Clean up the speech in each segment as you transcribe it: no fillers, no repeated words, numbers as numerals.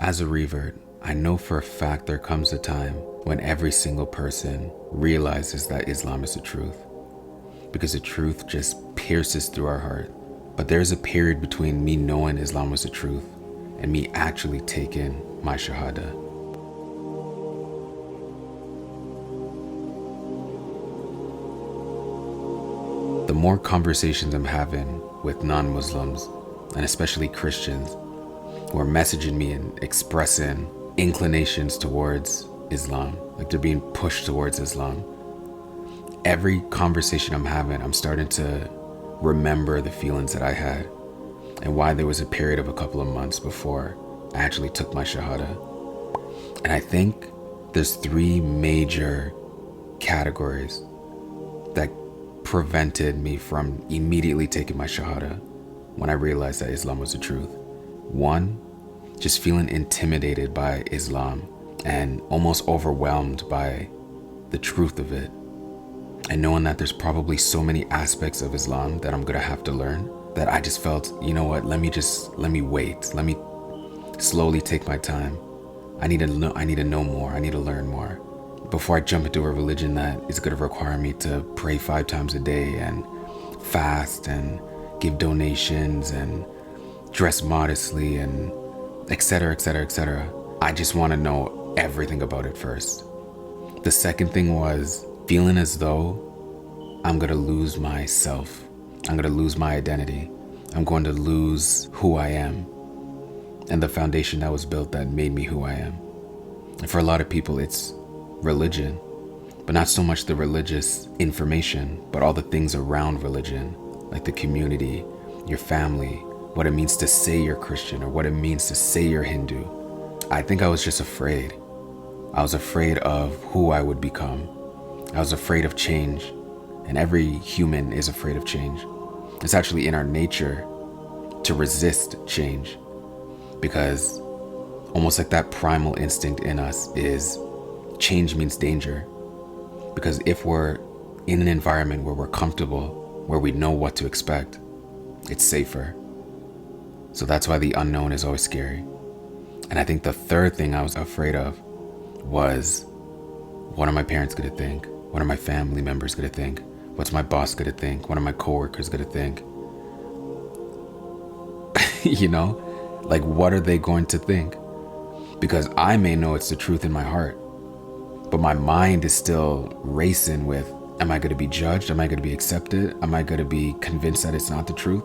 As a revert, I know for a fact there comes a time when every single person realizes that Islam is the truth, because the truth just pierces through our heart. But there's a period between me knowing Islam was the truth and me actually taking my shahada. The more conversations I'm having with non-Muslims, and especially Christians, who are messaging me and expressing inclinations towards Islam, like they're being pushed towards Islam, every conversation I'm having, I'm starting to remember the feelings that I had and why there was a period of a couple of months before I actually took my shahada. And I think there's three major categories that prevented me from immediately taking my shahada when I realized that Islam was the truth. One, just feeling intimidated by Islam and almost overwhelmed by the truth of it, and knowing that there's probably so many aspects of Islam that I'm gonna have to learn, that I just felt, you know what, let me wait, let me slowly take my time. I need to know more, I need to learn more before I jump into a religion that is gonna require me to pray 5 times a day and fast and give donations and dress modestly and etc, etc, etc. I just want to know everything about it first. The second thing was feeling as though I'm going to lose myself. I'm going to lose my identity. I'm going to lose who I am and the foundation that was built that made me who I am. And for a lot of people, it's religion, but not so much the religious information, but all the things around religion, like the community, your family, what it means to say you're Christian or what it means to say you're Hindu. I think I was just afraid. I was afraid of who I would become. I was afraid of change, and every human is afraid of change. It's actually in our nature to resist change, because almost like that primal instinct in us is change means danger. Because if we're in an environment where we're comfortable, where we know what to expect, it's safer. So that's why the unknown is always scary. And I think the third thing I was afraid of was, what are my parents gonna think? What are my family members gonna think? What's my boss gonna think? What are my coworkers gonna think? You know, like what are they going to think? Because I may know it's the truth in my heart, but my mind is still racing with, am I gonna be judged? Am I gonna be accepted? Am I gonna be convinced that it's not the truth?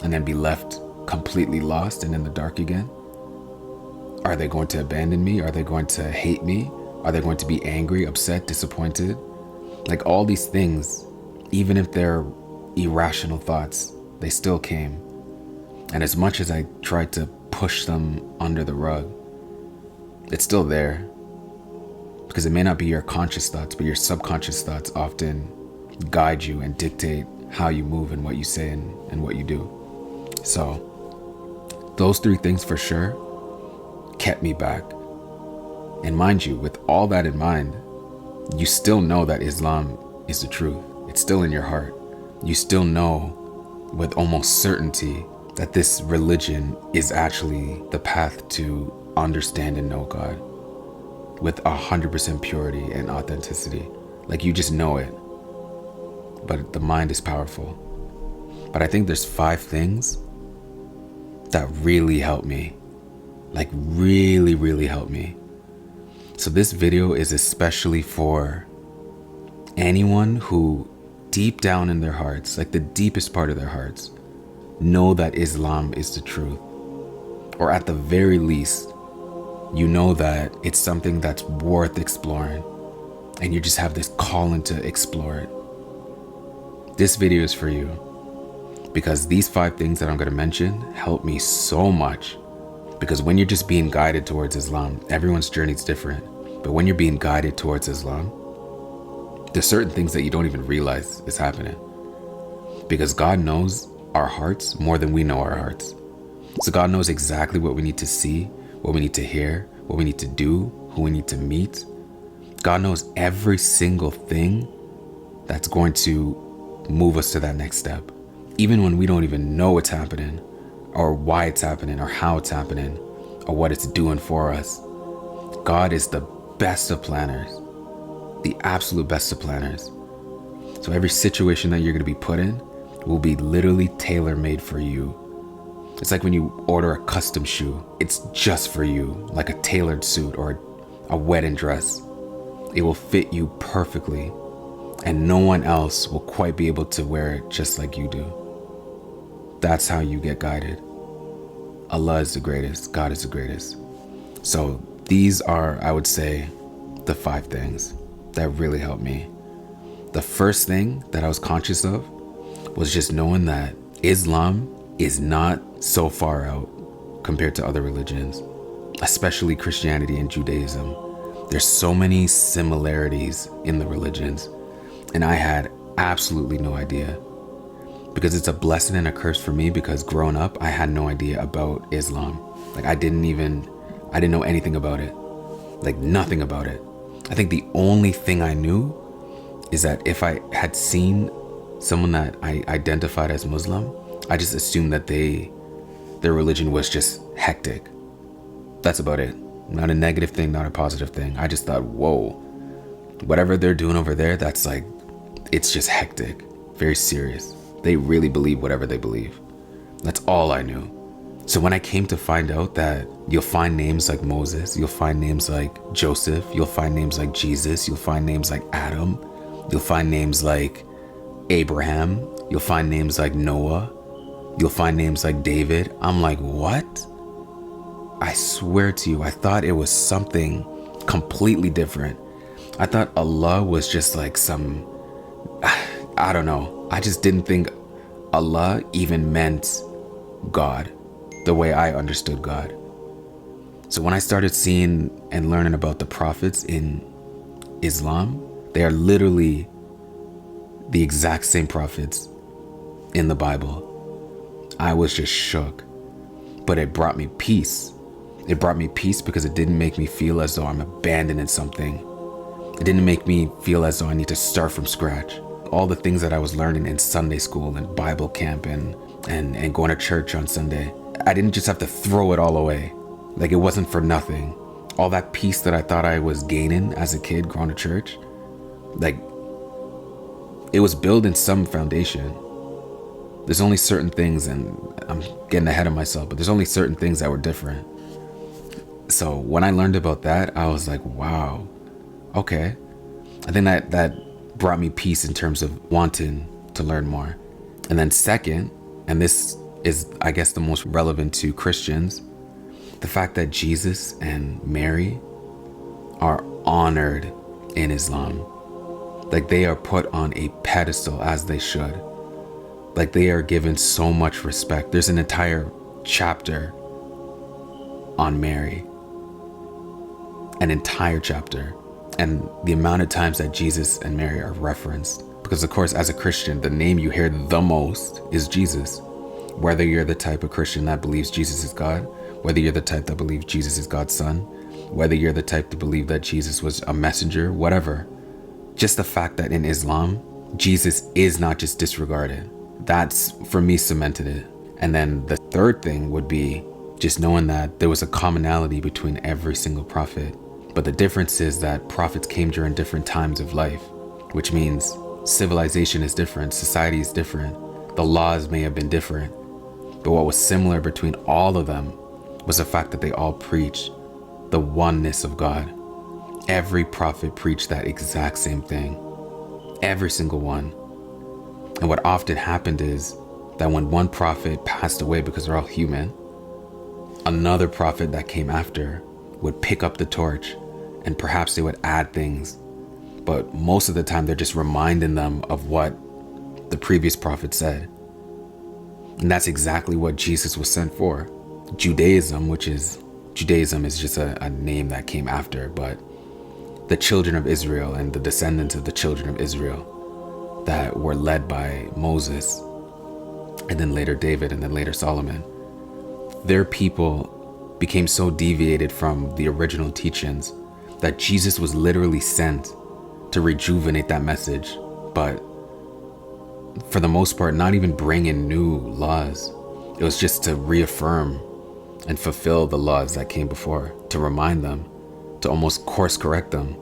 And then be left completely lost and in the dark again? Are they going to abandon me? Are they going to hate me? Are they going to be angry, upset, disappointed? Like all these things, even if they're irrational thoughts, they still came. And as much as I tried to push them under the rug, it's still there. Because it may not be your conscious thoughts, but your subconscious thoughts often guide you and dictate how you move and what you say and what you do. So those three things for sure kept me back. And mind you, with all that in mind, you still know that Islam is the truth. It's still in your heart. You still know with almost certainty that this religion is actually the path to understand and know God with 100% purity and authenticity. Like you just know it. But the mind is powerful. But I think there's 5 things that really helped me. Like really, really helped me. So this video is especially for anyone who deep down in their hearts, like the deepest part of their hearts, know that Islam is the truth. Or at the very least, you know that it's something that's worth exploring and you just have this calling to explore it. This video is for you because these 5 things that I'm going to mention help me so much. Because when you're just being guided towards Islam, everyone's journey is different. But when you're being guided towards Islam, there's certain things that you don't even realize is happening. Because God knows our hearts more than we know our hearts. So God knows exactly what we need to see, what we need to hear, what we need to do, who we need to meet. God knows every single thing that's going to move us to that next step. Even when we don't even know what's happening or why it's happening or how it's happening, or what it's doing for us. God is the best of planners, the absolute best of planners. So every situation that you're going to be put in will be literally tailor-made for you. It's like when you order a custom shoe, it's just for you, like a tailored suit or a wedding dress. It will fit you perfectly, and no one else will quite be able to wear it just like you do. That's how you get guided. Allah is the greatest. God is the greatest. So these are, I would say, the 5 things that really helped me. The first thing that I was conscious of was just knowing that Islam is not so far out compared to other religions, especially Christianity and Judaism. There's so many similarities in the religions, and I had absolutely no idea. Because it's a blessing and a curse for me, because growing up, I had no idea about Islam. Like I didn't know anything about it. Like nothing about it. I think the only thing I knew is that if I had seen someone that I identified as Muslim, I just assumed that their religion was just hectic. That's about it. Not a negative thing, not a positive thing. I just thought, whoa, whatever they're doing over there, that's like, it's just hectic, very serious. They really believe whatever they believe. That's all I knew. So when I came to find out that you'll find names like Moses, you'll find names like Joseph, you'll find names like Jesus, you'll find names like Adam, you'll find names like Abraham, you'll find names like Noah, you'll find names like David. I'm like, what? I swear to you, I thought it was something completely different. I thought Allah was just like some, I don't know. I just didn't think Allah even meant God the way I understood God. So when I started seeing and learning about the prophets in Islam, they are literally the exact same prophets in the Bible. I was just shook, but it brought me peace. It brought me peace because it didn't make me feel as though I'm abandoning something. It didn't make me feel as though I need to start from scratch. All the things that I was learning in Sunday school and Bible camp and going to church on Sunday, I didn't just have to throw it all away. Like it wasn't for nothing. All that peace that I thought I was gaining as a kid going to church, like it was building some foundation. There's only certain things, and I'm getting ahead of myself, but there's only certain things that were different. So when I learned about that, I was like, wow, okay. I think that brought me peace in terms of wanting to learn more. And then second, and this is, I guess, the most relevant to Christians, the fact that Jesus and Mary are honored in Islam. Like they are put on a pedestal as they should. Like they are given so much respect. There's an entire chapter on Mary. An entire chapter. And the amount of times that Jesus and Mary are referenced. Because of course, as a Christian, the name you hear the most is Jesus. Whether you're the type of Christian that believes Jesus is God, whether you're the type that believes Jesus is God's son, whether you're the type to believe that Jesus was a messenger, whatever. Just the fact that in Islam, Jesus is not just disregarded. That's, for me, cemented it. And then the third thing would be just knowing that there was a commonality between every single prophet. But the difference is that prophets came during different times of life, which means civilization is different, society is different, the laws may have been different. But what was similar between all of them was the fact that they all preached the oneness of God. Every prophet preached that exact same thing. Every single one. And what often happened is that when one prophet passed away, because they're all human, another prophet that came after would pick up the torch, and perhaps they would add things. But most of the time, they're just reminding them of what the previous prophet said. And that's exactly what Jesus was sent for. Judaism is just a name that came after, but the children of Israel and the descendants of the children of Israel that were led by Moses, and then later David, and then later Solomon, their people became so deviated from the original teachings that Jesus was literally sent to rejuvenate that message, but for the most part, not even bring in new laws. It was just to reaffirm and fulfill the laws that came before, to remind them, to almost course correct them.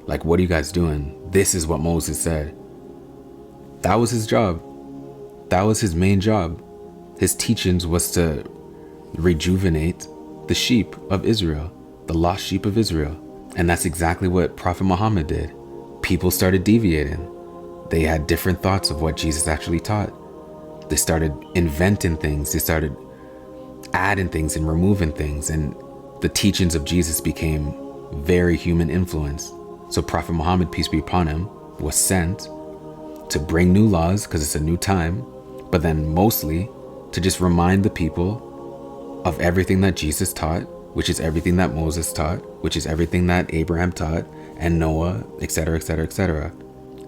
Like, what are you guys doing? This is what Moses said. That was his job. That was his main job. His teachings was to rejuvenate the sheep of Israel, the lost sheep of Israel. And that's exactly what Prophet Muhammad did. People started deviating. They had different thoughts of what Jesus actually taught. They started inventing things. They started adding things and removing things. And the teachings of Jesus became very human influence. So Prophet Muhammad, peace be upon him, was sent to bring new laws because it's a new time, but then mostly to just remind the people of everything that Jesus taught, which is everything that Moses taught, which is everything that Abraham taught, and Noah, etc., etc., etc.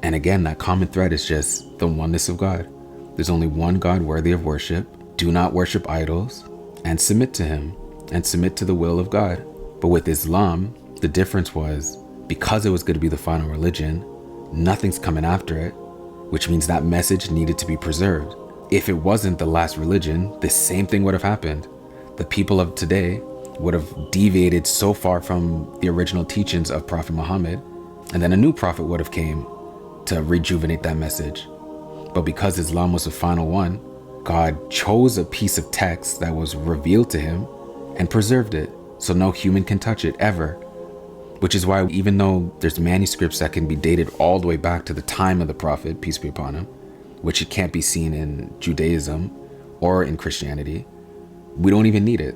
And again, that common thread is just the oneness of God. There's only one God worthy of worship. Do not worship idols, and submit to him, and submit to the will of God. But with Islam, the difference was, because it was going to be the final religion, nothing's coming after it, which means that message needed to be preserved. If it wasn't the last religion, the same thing would have happened. The people of today would have deviated so far from the original teachings of Prophet Muhammad, and then a new prophet would have came to rejuvenate that message. But because Islam was the final one, God chose a piece of text that was revealed to him and preserved it, so no human can touch it ever. Which is why, even though there's manuscripts that can be dated all the way back to the time of the prophet, peace be upon him, which it can't be seen in Judaism or in Christianity, we don't even need it.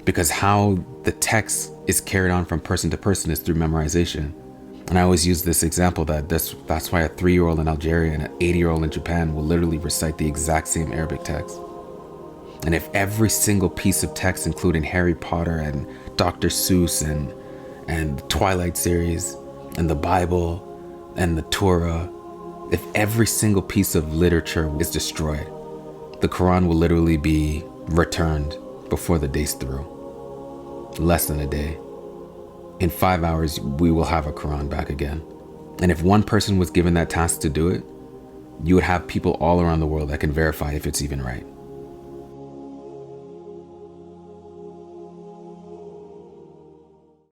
Because how the text is carried on from person to person is through memorization. And I always use this example that's why a 3-year-old in Algeria and an 80-year-old in Japan will literally recite the exact same Arabic text. And if every single piece of text, including Harry Potter and Dr. Seuss and the Twilight series and the Bible and the Torah, if every single piece of literature is destroyed, the Quran will literally be returned before the day's through. Less than a day. In 5 hours, we will have a Quran back again. And if one person was given that task to do it, you would have people all around the world that can verify if it's even right.